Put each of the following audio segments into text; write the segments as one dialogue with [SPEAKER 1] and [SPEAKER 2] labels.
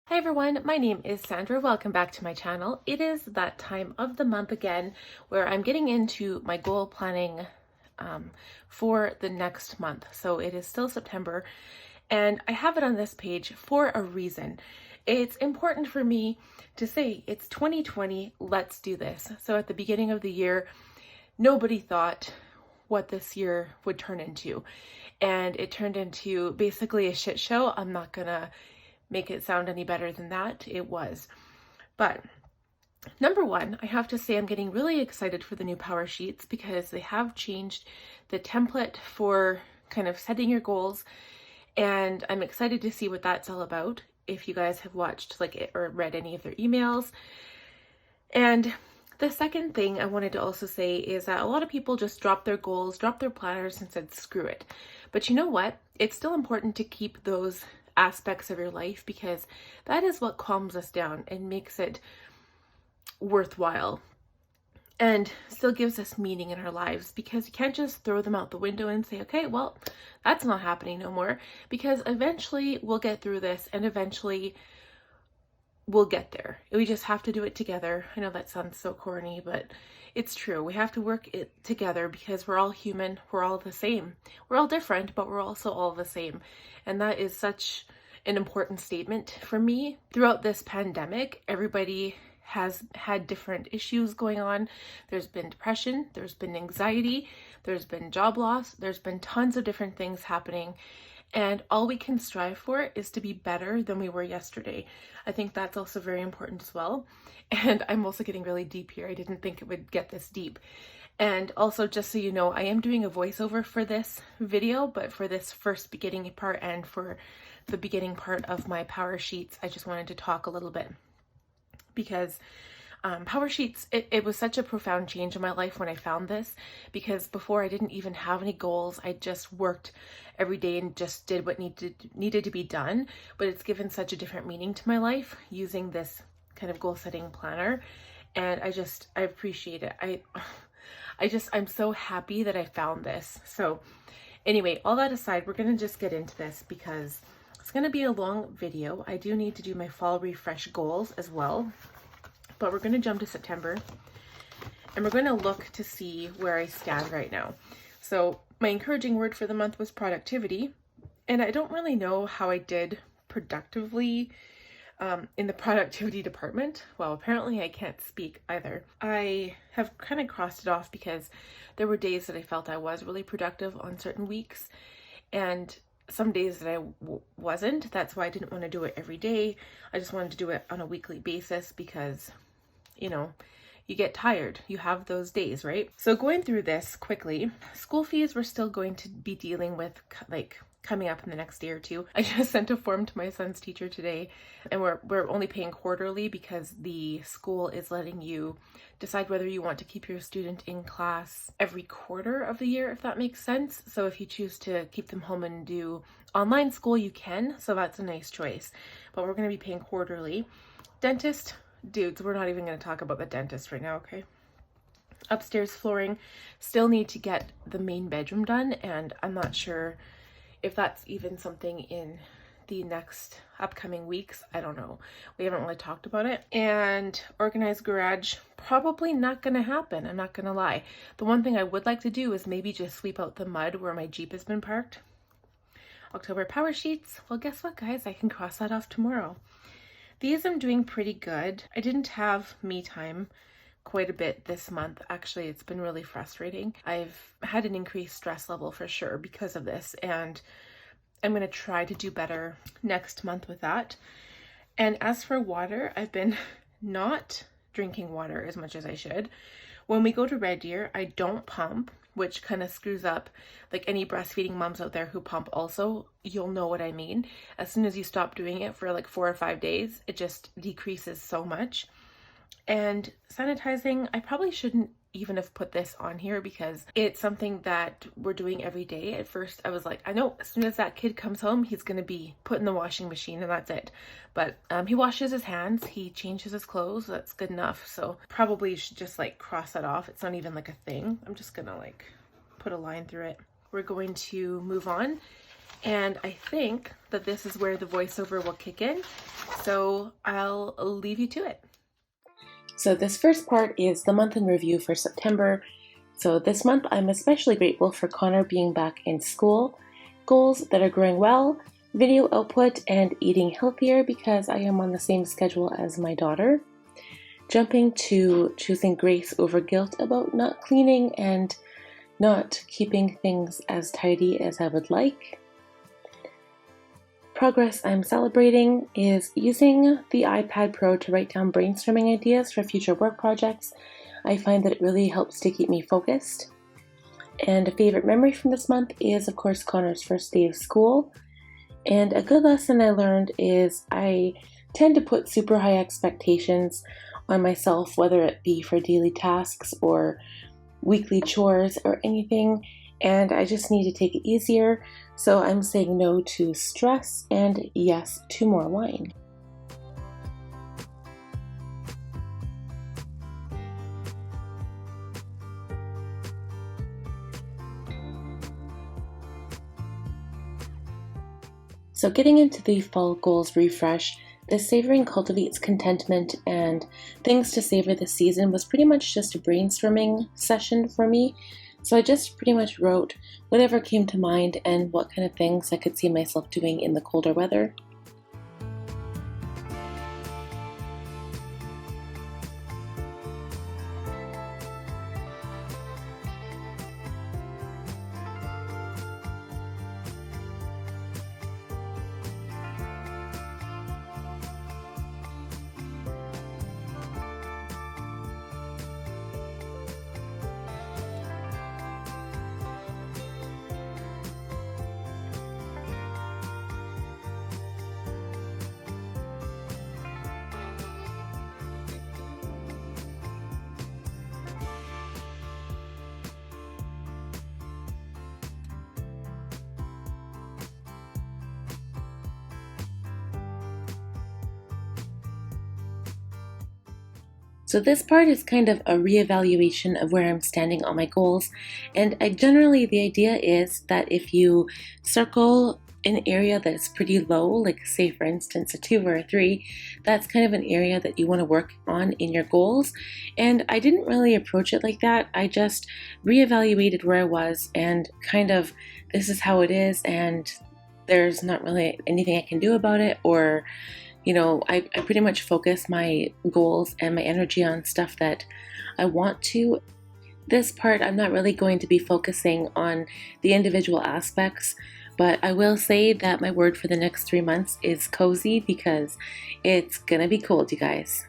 [SPEAKER 1] Hi everyone, my name is Sandra. Welcome back to my channel. It is that time of the month again where I'm getting into my goal planning for the next month. So it is still September and I have it on this page for a reason. It's important for me to say it's 2020, let's do this. So at the beginning of the year, nobody thought what this year would turn into. And it turned into basically a shit show. I'm not gonna make it sound any better than that. It was. But number one, I have to say I'm getting really excited for the new power sheets because they have changed the template for kind of setting your goals. And I'm excited to see what that's all about. If you guys have watched or read any of their emails. And the second thing I wanted to also say is that a lot of people just drop their goals, drop their planners and said, screw it. But you know what? It's still important to keep those aspects of your life because that is what calms us down and makes it worthwhile and still gives us meaning in our lives, because you can't just throw them out the window and say, okay, well, that's not happening no more, because eventually we'll get through this and eventually we'll get there. We just have to do it together. I know that sounds so corny, but it's true. We have to work it together because we're all human. We're all the same. We're all different, but we're also all the same. And that is such an important statement for me. Throughout this pandemic, everybody has had different issues going on. There's been depression, there's been anxiety, there's been job loss, there's been tons of different things happening. And all we can strive for is to be better than we were yesterday. I think that's also very important as well. And I'm also getting really deep here. I didn't think it would get this deep. And also, just so you know, I am doing a voiceover for this video, but for this first beginning part and for the beginning part of my power sheets, I just wanted to talk a little bit because power sheets, it was such a profound change in my life when I found this, because before I didn't even have any goals. I just worked every day and just did what needed to be done. But it's given such a different meaning to my life using this kind of goal setting planner. And I appreciate it. I'm so happy that I found this. So anyway, all that aside, we're going to just get into this because it's going to be a long video. I do need to do my fall refresh goals as well. But we're going to jump to September and we're going to look to see where I stand right now. So my encouraging word for the month was productivity. And I don't really know how I did productively in the productivity department. Well, apparently I can't speak either. I have kind of crossed it off because there were days that I felt I was really productive on certain weeks and some days that I wasn't. That's why I didn't want to do it every day. I just wanted to do it on a weekly basis because, you know, you get tired. You have those days, right? So going through this quickly, school fees we're still going to be dealing with coming up in the next day or two. I just sent a form to my son's teacher today, and we're only paying quarterly because the school is letting you decide whether you want to keep your student in class every quarter of the year, if that makes sense. So if you choose to keep them home and do online school, you can. So that's a nice choice. But we're going to be paying quarterly. Dentist, dudes, we're not even going to talk about the dentist right now, okay? Upstairs flooring, still need to get the main bedroom done, and I'm not sure if that's even something in the next upcoming weeks. I don't know. We haven't really talked about it. And organized garage, probably not going to happen. I'm not going to lie. The one thing I would like to do is maybe just sweep out the mud where my Jeep has been parked. October power sheets. Well, guess what, guys? I can cross that off tomorrow. These I'm doing pretty good. I didn't have me time quite a bit this month. Actually, it's been really frustrating. I've had an increased stress level for sure because of this, and I'm going to try to do better next month with that. And as for water, I've been not drinking water as much as I should. When we go to Red Deer, I don't pump, which kind of screws up, like any breastfeeding moms out there who pump also, you'll know what I mean. As soon as you stop doing it for like 4 or 5 days, it just decreases so much. And sanitizing, I probably shouldn't even have put this on here because it's something that we're doing every day. At first I was like, I know as soon as that kid comes home, he's going to be put in the washing machine and that's it. But he washes his hands, he changes his clothes, that's good enough. So probably you should just like cross that off. It's not even like a thing. I'm just gonna like put a line through it. We're going to move on And I think that this is where the voiceover will kick in. So I'll leave you to it. So this first part is the month in review for September. So this month I'm especially grateful for Connor being back in school, goals that are growing well, video output, and eating healthier because I am on the same schedule as my daughter. Jumping to choosing grace over guilt about not cleaning and not keeping things as tidy as I would like. Progress I'm celebrating is using the iPad Pro to write down brainstorming ideas for future work projects. I find that it really helps to keep me focused. And a favorite memory from this month is, of course, Connor's first day of school. And a good lesson I learned is I tend to put super high expectations on myself, whether it be for daily tasks or weekly chores or anything, and I just need to take it easier. So I'm saying no to stress and yes to more wine. So getting into the fall goals refresh, the Savoring Cultivates Contentment and Things to Savor this Season was pretty much just a brainstorming session for me. So I just pretty much wrote whatever came to mind and what kind of things I could see myself doing in the colder weather. So this part is kind of a reevaluation of where I'm standing on my goals. And the idea is that if you circle an area that's pretty low, like say for instance a 2 or a 3, that's kind of an area that you want to work on in your goals. And I didn't really approach it like that. I just reevaluated where I was and kind of this is how it is, and there's not really anything I can do about it, or I pretty much focus my goals and my energy on stuff that I want to. This part, I'm not really going to be focusing on the individual aspects, but I will say that my word for the next 3 months is cozy because it's gonna be cold, you guys.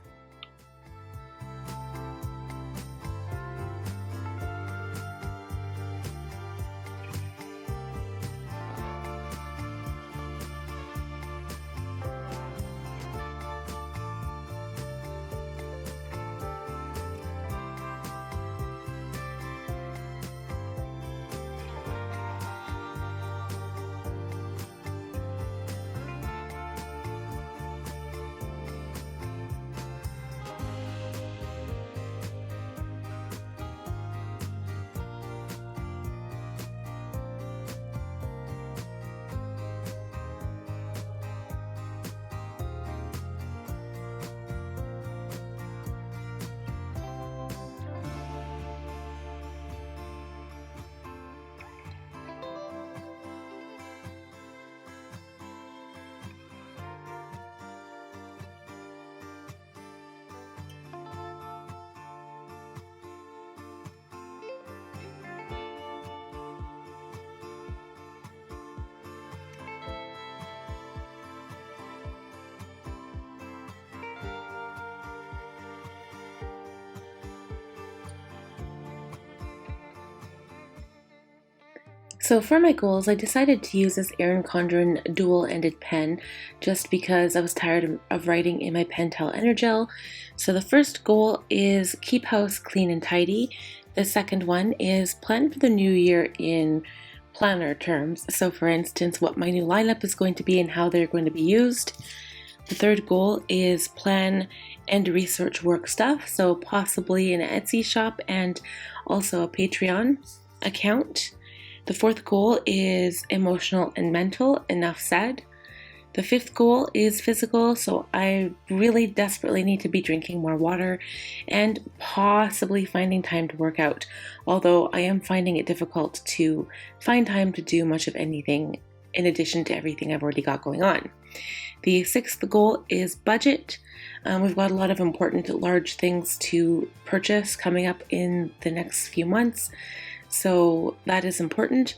[SPEAKER 1] So for my goals, I decided to use this Erin Condren dual-ended pen just because I was tired of writing in my Pentel Energel. So the first goal is keep house clean and tidy. The second one is plan for the new year in planner terms. So for instance, what my new lineup is going to be and how they're going to be used. The third goal is plan and research work stuff, so possibly an Etsy shop and also a Patreon account. The fourth goal is emotional and mental, enough said. The fifth goal is physical, so I really desperately need to be drinking more water and possibly finding time to work out, although I am finding it difficult to find time to do much of anything in addition to everything I've already got going on. The sixth goal is budget. We've got a lot of important large things to purchase coming up in the next few months, so that is important.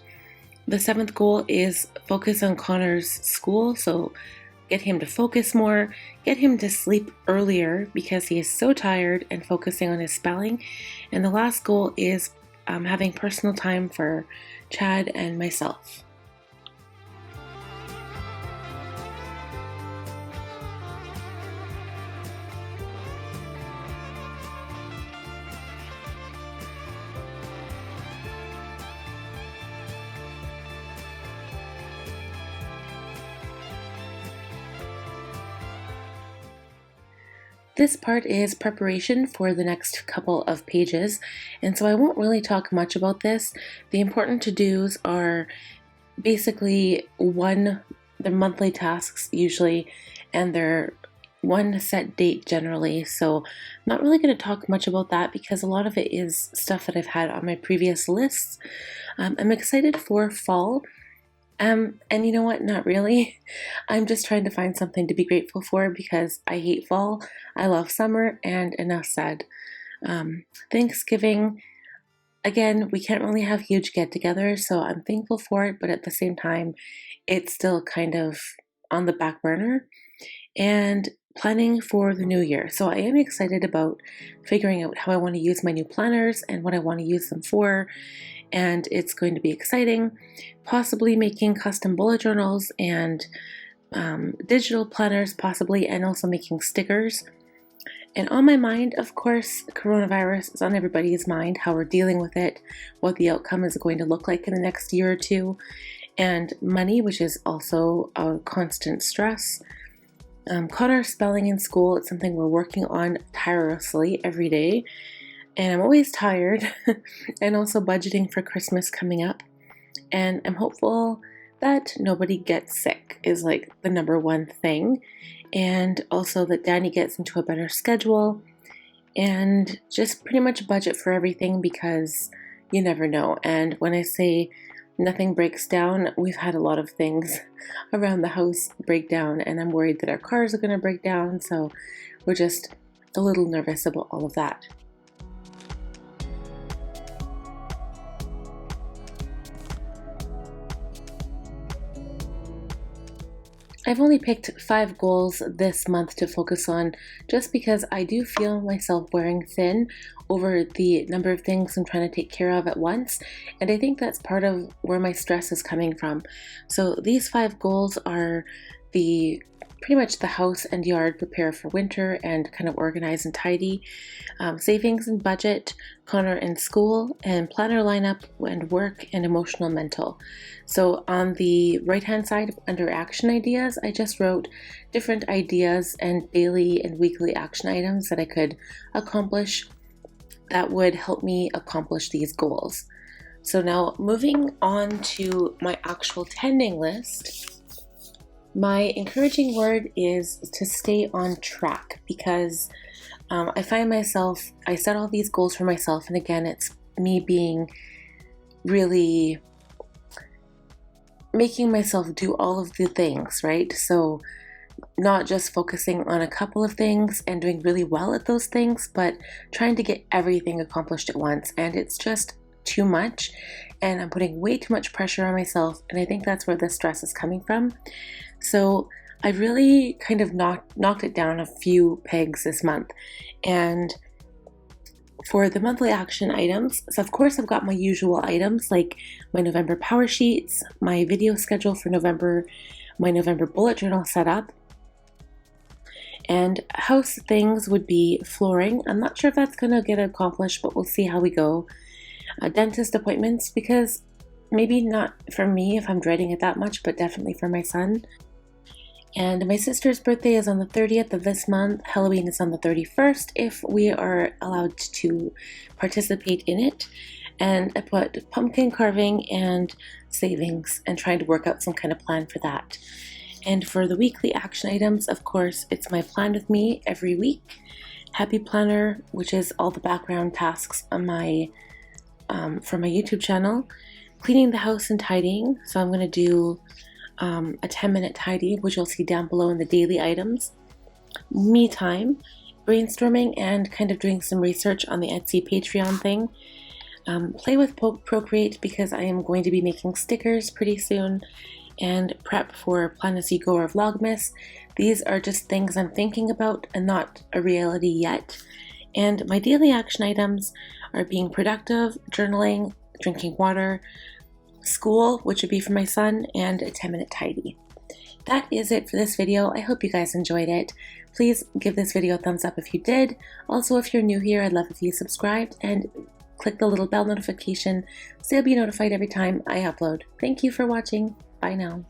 [SPEAKER 1] The seventh goal is focus on Connor's school, so get him to focus more, get him to sleep earlier because he is so tired, and focusing on his spelling. And the last goal is having personal time for Chad and myself. This part is preparation for the next couple of pages, and so I won't really talk much about this. The important to-dos are basically they're monthly tasks usually, and they're one set date generally, so I'm not really going to talk much about that because a lot of it is stuff that I've had on my previous lists. I'm excited for fall. And you know what? Not really. I'm just trying to find something to be grateful for because I hate fall. I love summer, and enough said. Thanksgiving, again, we can't really have huge get-togethers, so I'm thankful for it, but at the same time, it's still kind of on the back burner. And planning for the new year. So I am excited about figuring out how I want to use my new planners and what I want to use them for. And it's going to be exciting. Possibly making custom bullet journals and digital planners, possibly, and also making stickers. And on my mind, of course, coronavirus is on everybody's mind, how we're dealing with it, what the outcome is going to look like in the next year or two, and money, which is also a constant stress. Connor's spelling in school, it's something we're working on tirelessly every day. And I'm always tired, and also budgeting for Christmas coming up. And I'm hopeful that nobody gets sick is like the number one thing. And also that Danny gets into a better schedule, and just pretty much budget for everything because you never know. And when I say nothing breaks down, we've had a lot of things around the house break down, and I'm worried that our cars are going to break down. So we're just a little nervous about all of that. I've only picked 5 goals this month to focus on just because I do feel myself wearing thin over the number of things I'm trying to take care of at once, and I think that's part of where my stress is coming from. So these 5 goals are pretty much the house and yard prepare for winter and kind of organize and tidy, savings and budget, Connor and school, and planner lineup and work, and emotional mental. So on the right hand side under action ideas, I just wrote different ideas and daily and weekly action items that I could accomplish that would help me accomplish these goals. So now moving on to my actual tending list. My encouraging word is to stay on track because I find myself, I set all these goals for myself, and again, it's me being really making myself do all of the things, right? So not just focusing on a couple of things and doing really well at those things, but trying to get everything accomplished at once, and it's just too much, and I'm putting way too much pressure on myself, and I think that's where the stress is coming from. So I really kind of knocked it down a few pegs this month. And for the monthly action items, so of course I've got my usual items like my November power sheets, my video schedule for November, my November bullet journal set up. And house things would be flooring. I'm not sure if that's going to get accomplished, but we'll see how we go. Dentist appointments, because maybe not for me if I'm dreading it that much, but definitely for my son. And my sister's birthday is on the 30th of this month. Halloween is on the 31st if we are allowed to participate in it. and I put pumpkin carving and savings and trying to work out some kind of plan for that. And for the weekly action items, of course, it's my plan with me every week, Happy Planner, which is all the background tasks on my for my YouTube channel, cleaning the house and tidying. So I'm going to do a 10-minute tidy, which you'll see down below in the daily items. Me time, brainstorming and kind of doing some research on the Etsy Patreon thing. Play with Procreate because I am going to be making stickers pretty soon, and prep for Plan As You Go or Vlogmas. These are just things I'm thinking about and not a reality yet. And my daily action items are being productive, journaling, drinking water, school, which would be for my son, and a 10-minute tidy. That is it for this video. I hope you guys enjoyed it. Please give this video a thumbs up if you did. Also, if you're new here, I'd love if you subscribed and click the little bell notification so you'll be notified every time I upload. Thank you for watching. Bye now.